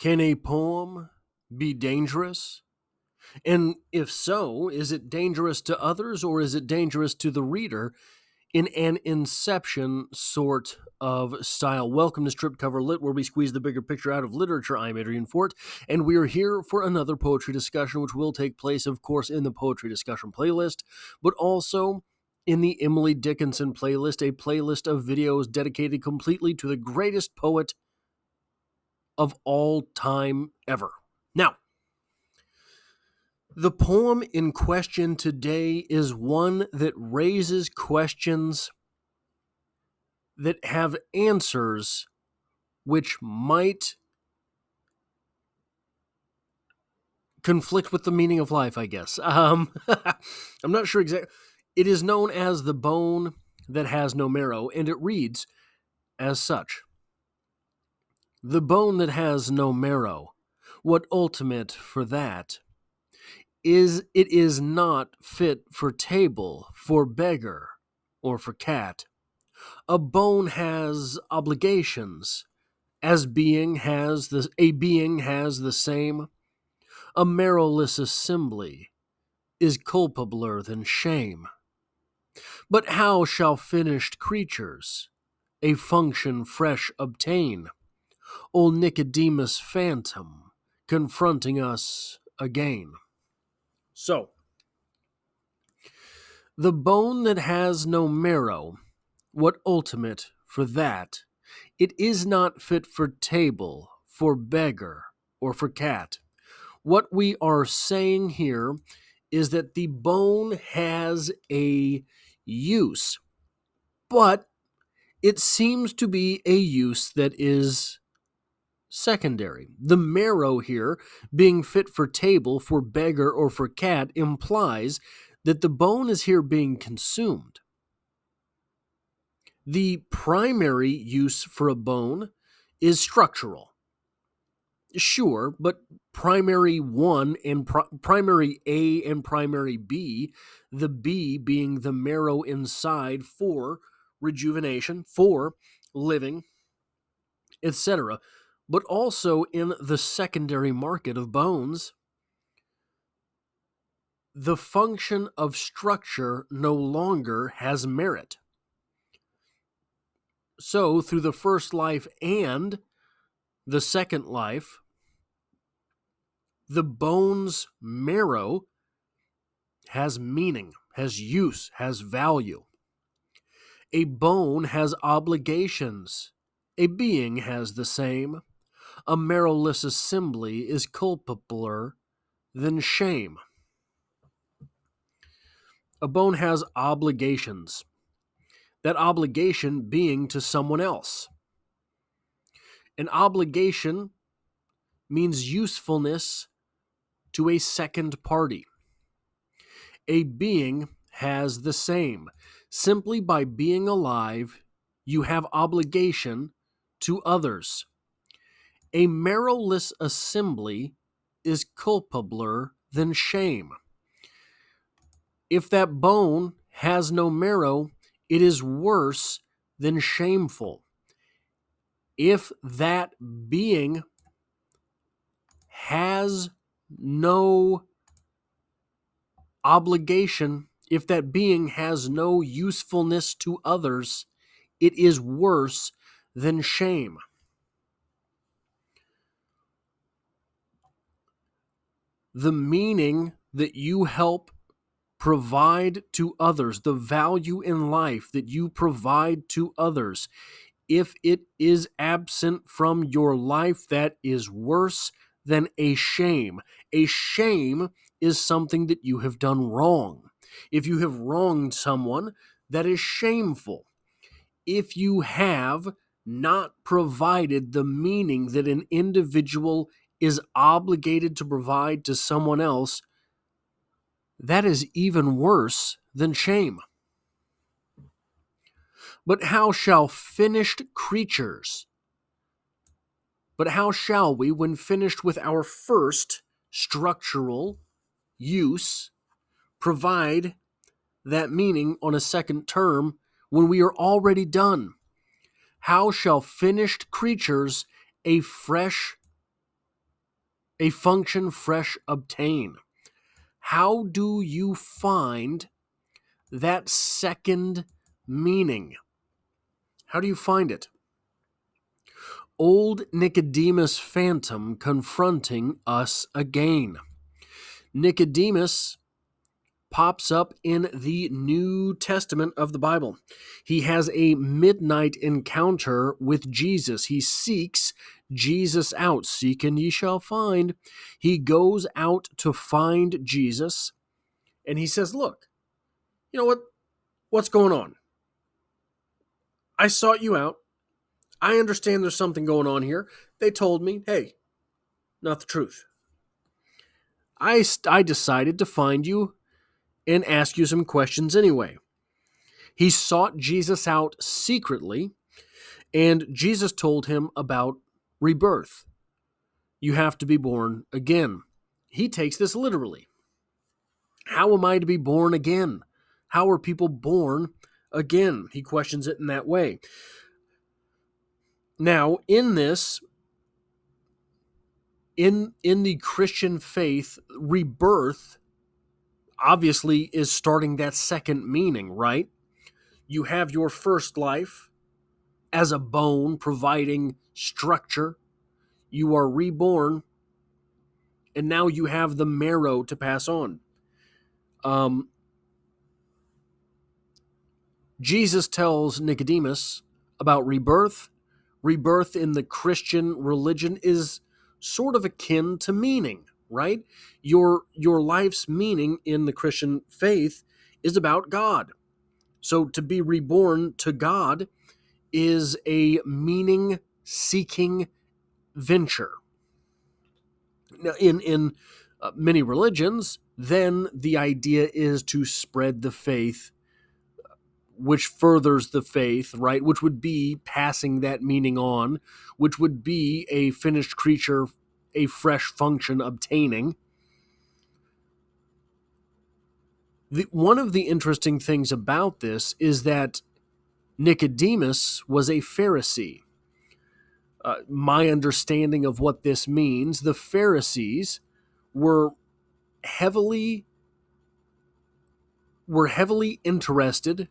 Can a poem be dangerous? And if so, is it dangerous to others or is it dangerous to the reader in an inception sort of style? Welcome to Strip Cover Lit, where we squeeze the bigger picture out of literature. I'm Adrian Fort, and we are here for another poetry discussion, which will take place, of course, in the poetry discussion playlist, but also in the Emily Dickinson playlist, a playlist of videos dedicated completely to the greatest poet of all time ever. Now, the poem in question today is one that raises questions that have answers which might conflict with the meaning of life, I guess. I'm not sure exactly. It is known as The Bone That Has No Marrow, and it reads as such. The bone that has no marrow, what ultimate for that? It is not fit for table, for beggar, or for cat. A bone has obligations, as a being has the same. A marrowless assembly is culpabler than shame. But how shall finished creatures a function fresh obtain? Old Nicodemus phantom confronting us again. So, the bone that has no marrow, what ultimate for that? It is not fit for table, for beggar, or for cat. What we are saying here is that the bone has a use, but it seems to be a use that is secondary. The marrow here, being fit for table, for beggar, or for cat, implies that the bone is here being consumed. The primary use for a bone is structural. Sure, but primary 1 and primary A and primary B, the B being the marrow inside for rejuvenation, for living, etc. But also in the secondary market of bones, the function of structure no longer has merit. So, through the first life and the second life, the bone's marrow has meaning, has use, has value. A bone has obligations. A being has the same. A marrowless assembly is culpabler than shame. A bone has obligations. That obligation being to someone else. An obligation means usefulness to a second party. A being has the same. Simply by being alive, you have obligation to others. A marrowless assembly is culpabler than shame. If that bone has no marrow, it is worse than shameful. If that being has no obligation, if that being has no usefulness to others, it is worse than shame. The meaning that you help provide to others, the value in life that you provide to others, if it is absent from your life, that is worse than a shame. A shame is something that you have done wrong. If you have wronged someone, that is shameful. If you have not provided the meaning that an individual is obligated to provide to someone else, that is even worse than shame. But how shall we, when finished with our first structural use, provide that meaning on a second term when we are already done? How shall finished creatures a fresh a function fresh obtain. How do you find that second meaning? How do you find it? Old Nicodemus phantom confronting us again. Nicodemus pops up in the New Testament of the Bible. He has a midnight encounter with Jesus. He seeks Jesus out. Seek and ye shall find. He goes out to find Jesus, and he says, look, you know what? What's going on? I sought you out. I understand there's something going on here. They told me, hey, not the truth. I decided to find you and ask you some questions anyway. He sought Jesus out secretly, and Jesus told him about rebirth. You have to be born again. He takes this literally. How am I to be born again? How are people born again? He questions it in that way. Now, in this, in the Christian faith, rebirth obviously is starting that second meaning, right? You have your first life as a bone providing structure. You are reborn, and now you have the marrow to pass on. Jesus tells Nicodemus about rebirth. Rebirth in the Christian religion is sort of akin to meaning, right? Your life's meaning in the Christian faith is about God. So to be reborn to God is a meaning-seeking venture. Now, in many religions, then the idea is to spread the faith, which furthers the faith, right? Which would be passing that meaning on, which would be a finished creature, a fresh function obtaining. One of the interesting things about this is that Nicodemus was a Pharisee. My understanding of what this means, the Pharisees were heavily interested,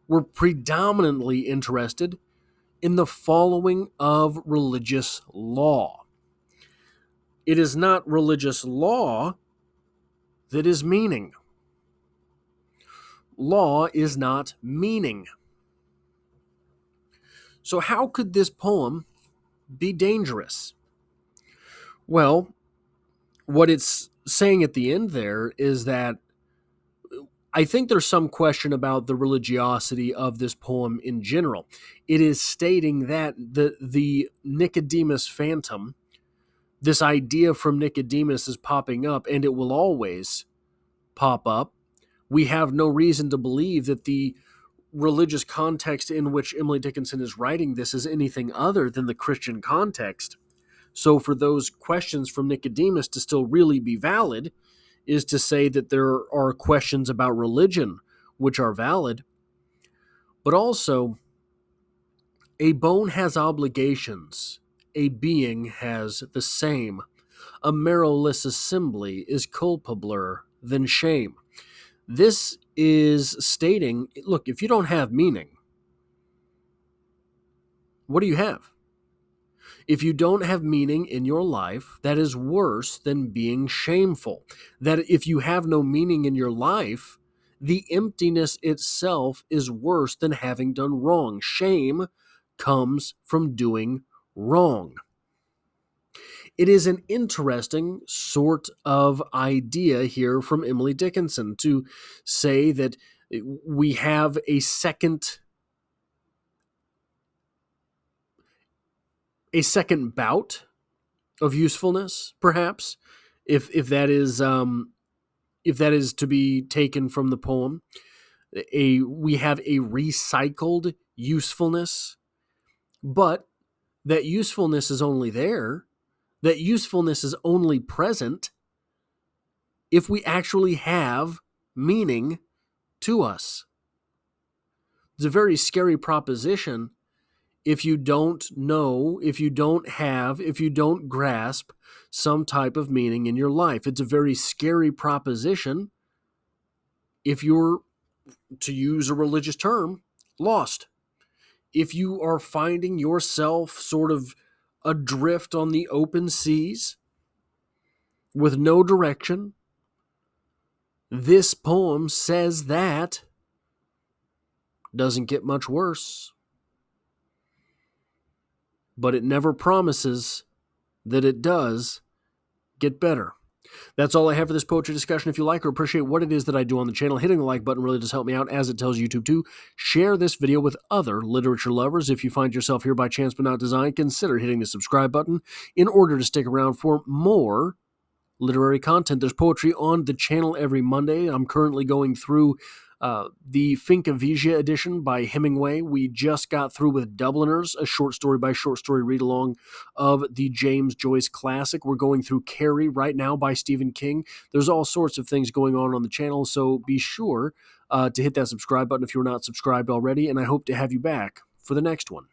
were predominantly interested in the following of religious law. It is not religious law that is meaning. Law is not meaning. So how could this poem be dangerous? Well, what it's saying at the end there is that I think there's some question about the religiosity of this poem in general. It is stating that the Nicodemus phantom, this idea from Nicodemus is popping up, and it will always pop up. We have no reason to believe that the religious context in which Emily Dickinson is writing this is anything other than the Christian context. So for those questions from Nicodemus to still really be valid is to say that there are questions about religion which are valid. But also, a bone has obligations. A being has the same. A marrowless assembly is culpabler than shame. This is stating, look, if you don't have meaning, what do you have? If you don't have meaning in your life, that is worse than being shameful. That if you have no meaning in your life, the emptiness itself is worse than having done wrong. Shame comes from doing wrong. It is an interesting sort of idea here from Emily Dickinson to say that we have a second bout of usefulness, perhaps, if that is to be taken from the poem. We have a recycled usefulness, but that usefulness is only there. That usefulness is only present if we actually have meaning to us. It's a very scary proposition if you don't know, if you don't have, if you don't grasp some type of meaning in your life. It's a very scary proposition if you're, to use a religious term, lost. If you are finding yourself sort of adrift on the open seas with no direction, this poem says that doesn't get much worse, but it never promises that it does get better. That's all I have for this poetry discussion. If you like or appreciate what it is that I do on the channel, hitting the like button really does help me out, as it tells YouTube to share this video with other literature lovers. If you find yourself here by chance but not design, consider hitting the subscribe button in order to stick around for more literary content. There's poetry on the channel every Monday. I'm currently going through the Finca Vigia edition by Hemingway. We just got through with Dubliners, a short story by short story read along of the James Joyce classic. We're going through Carrie right now by Stephen King. There's all sorts of things going on the channel, so be sure to hit that subscribe button if you're not subscribed already, and I hope to have you back for the next one.